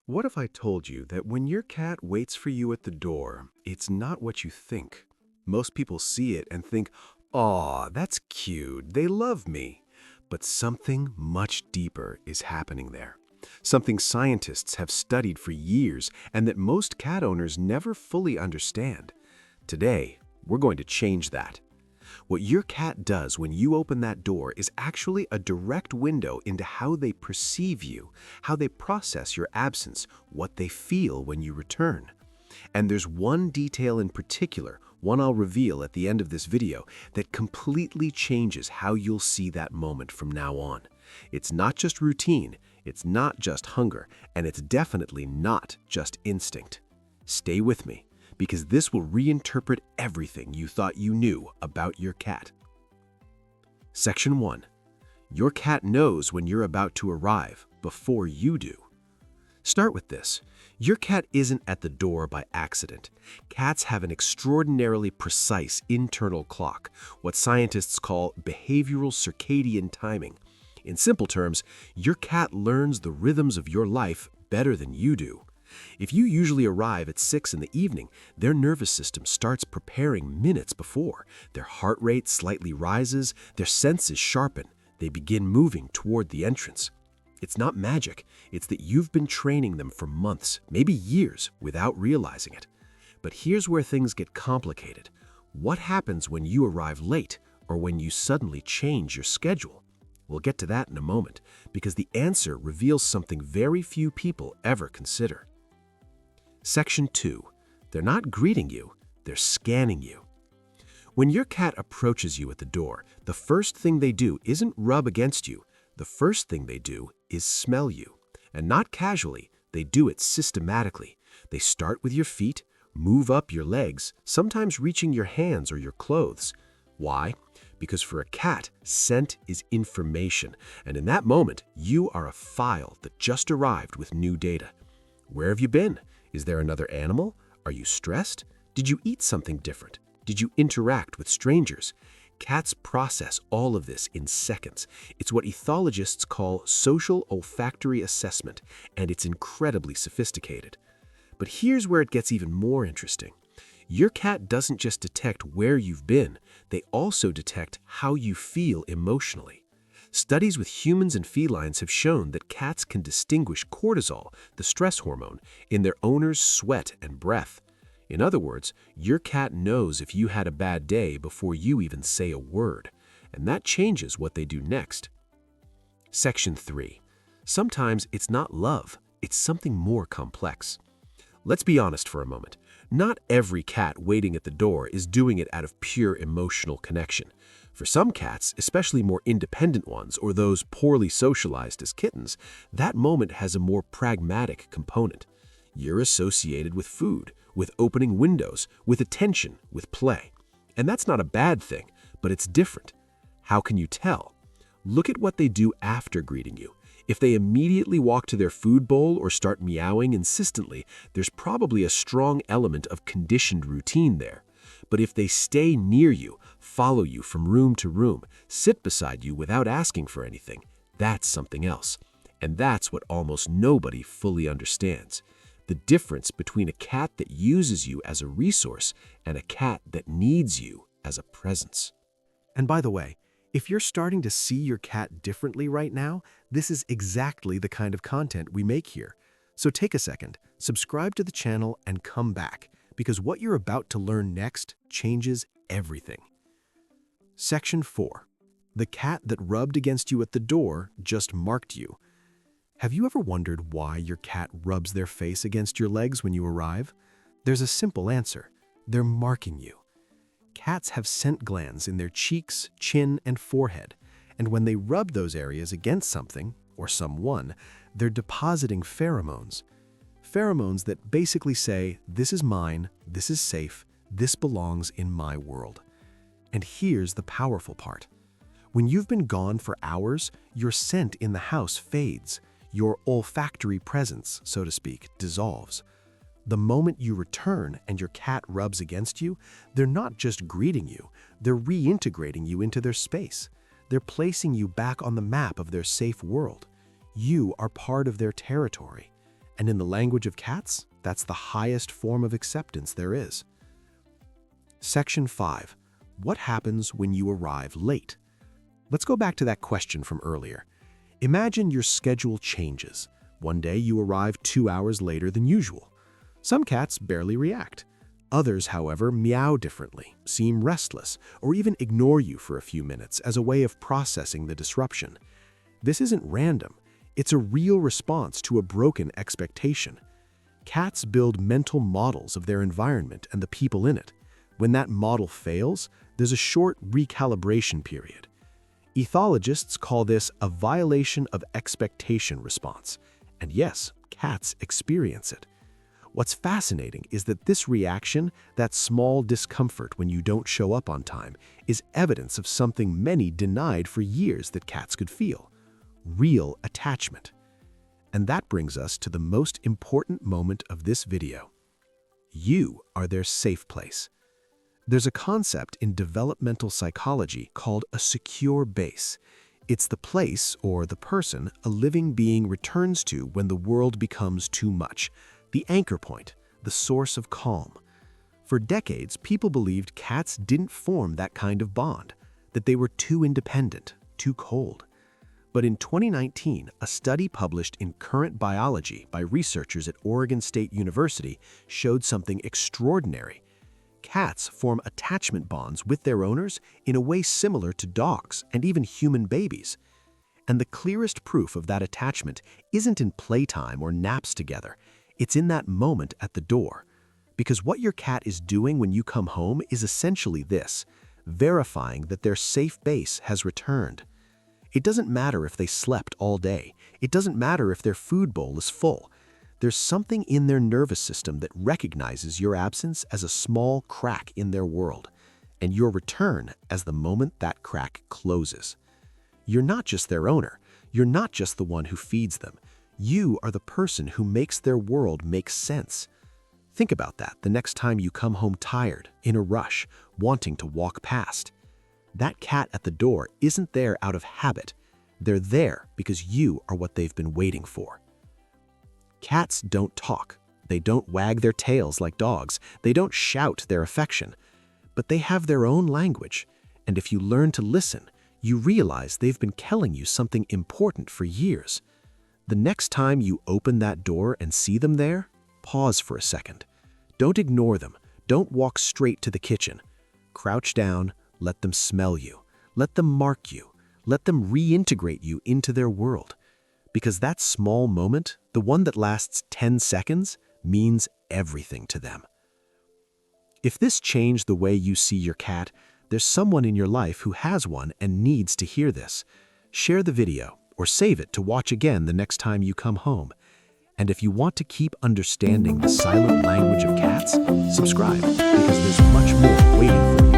What if I told you that when your cat waits for you at the door, it's not what you think? Most people see it and think, "Aw, that's cute, they love me." But something much deeper is happening there. Something scientists have studied for years and that most cat owners never fully understand. Today, we're going to change that. What your cat does when you open that door is actually a direct window into how they perceive you, how they process your absence, what they feel when you return. And there's one detail in particular, one I'll reveal at the end of this video, that completely changes how you'll see that moment from now on. It's not just routine, it's not just hunger, and it's definitely not just instinct. Stay with me, because this will reinterpret everything you thought you knew about your cat. Section 1. Your cat knows when you're about to arrive before you do. Start with this. Your cat isn't at the door by accident. Cats have an extraordinarily precise internal clock, what scientists call behavioral circadian timing. In simple terms, your cat learns the rhythms of your life better than you do. If you usually arrive at 6 in the evening, their nervous system starts preparing minutes before. Their heart rate slightly rises, their senses sharpen, they begin moving toward the entrance. It's not magic, it's that you've been training them for months, maybe years, without realizing it. But here's where things get complicated. What happens when you arrive late or when you suddenly change your schedule? We'll get to that in a moment, because the answer reveals something very few people ever consider. Section 2. They're not greeting you, they're scanning you. When your cat approaches you at the door, the first thing they do isn't rub against you. The first thing they do is smell you. And not casually, they do it systematically. They start with your feet, move up your legs, sometimes reaching your hands or your clothes. Why? Because for a cat, scent is information, and in that moment, you are a file that just arrived with new data. Where have you been? Is there another animal? Are you stressed? Did you eat something different? Did you interact with strangers? Cats process all of this in seconds. It's what ethologists call social olfactory assessment, and it's incredibly sophisticated. But here's where it gets even more interesting. Your cat doesn't just detect where you've been, they also detect how you feel emotionally. Studies with humans and felines have shown that cats can distinguish cortisol, the stress hormone, in their owner's sweat and breath. In other words, your cat knows if you had a bad day before you even say a word, and that changes what they do next. Section 3. Sometimes it's not love, it's something more complex. Let's be honest for a moment. Not every cat waiting at the door is doing it out of pure emotional connection. For some cats, especially more independent ones or those poorly socialized as kittens, that moment has a more pragmatic component. You're associated with food, with opening windows, with attention, with play. And that's not a bad thing, but it's different. How can you tell? Look at what they do after greeting you. If they immediately walk to their food bowl or start meowing insistently, there's probably a strong element of conditioned routine there. But if they stay near you, follow you from room to room, sit beside you without asking for anything, that's something else. And that's what almost nobody fully understands. The difference between a cat that uses you as a resource and a cat that needs you as a presence. And by the way, if you're starting to see your cat differently right now, this is exactly the kind of content we make here. So take a second, subscribe to the channel, and come back, because what you're about to learn next changes everything. Section 4. The cat that rubbed against you at the door just marked you. Have you ever wondered why your cat rubs their face against your legs when you arrive? There's a simple answer. They're marking you. Cats have scent glands in their cheeks, chin, and forehead, and when they rub those areas against something, or someone, they're depositing pheromones. Pheromones that basically say, this is mine, this is safe, this belongs in my world. And here's the powerful part. When you've been gone for hours, your scent in the house fades. Your olfactory presence, so to speak, dissolves. The moment you return and your cat rubs against you, they're not just greeting you, they're reintegrating you into their space. They're placing you back on the map of their safe world. You are part of their territory. And in the language of cats, that's the highest form of acceptance there is. Section 5. What happens when you arrive late? Let's go back to that question from earlier. Imagine your schedule changes. One day you arrive 2 hours later than usual. Some cats barely react. Others, however, meow differently, seem restless, or even ignore you for a few minutes as a way of processing the disruption. This isn't random. It's a real response to a broken expectation. Cats build mental models of their environment and the people in it. When that model fails, there's a short recalibration period. Ethologists call this a violation of expectation response. And yes, cats experience it. What's fascinating is that this reaction, that small discomfort when you don't show up on time, is evidence of something many denied for years that cats could feel: real attachment. And that brings us to the most important moment of this video. You are their safe place. There's a concept in developmental psychology called a secure base. It's the place, or the person, a living being returns to when the world becomes too much. The anchor point, the source of calm. For decades, people believed cats didn't form that kind of bond, that they were too independent, too cold. But in 2019, a study published in Current Biology by researchers at Oregon State University showed something extraordinary. Cats form attachment bonds with their owners in a way similar to dogs and even human babies. And the clearest proof of that attachment isn't in playtime or naps together. It's in that moment at the door. Because what your cat is doing when you come home is essentially this: verifying that their safe base has returned. It doesn't matter if they slept all day. It doesn't matter if their food bowl is full. There's something in their nervous system that recognizes your absence as a small crack in their world, and your return as the moment that crack closes. You're not just their owner. You're not just the one who feeds them. You are the person who makes their world make sense. Think about that the next time you come home tired, in a rush, wanting to walk past. That cat at the door isn't there out of habit. They're there because you are what they've been waiting for. Cats don't talk. They don't wag their tails like dogs. They don't shout their affection. But they have their own language. And if you learn to listen, you realize they've been telling you something important for years. The next time you open that door and see them there, pause for a second. Don't ignore them. Don't walk straight to the kitchen. Crouch down, let them smell you. Let them mark you. Let them reintegrate you into their world. Because that small moment, the one that lasts 10 seconds, means everything to them. If this changed the way you see your cat, there's someone in your life who has one and needs to hear this. Share the video or save it to watch again the next time you come home. And if you want to keep understanding the silent language of cats, subscribe, because there's much more waiting for you.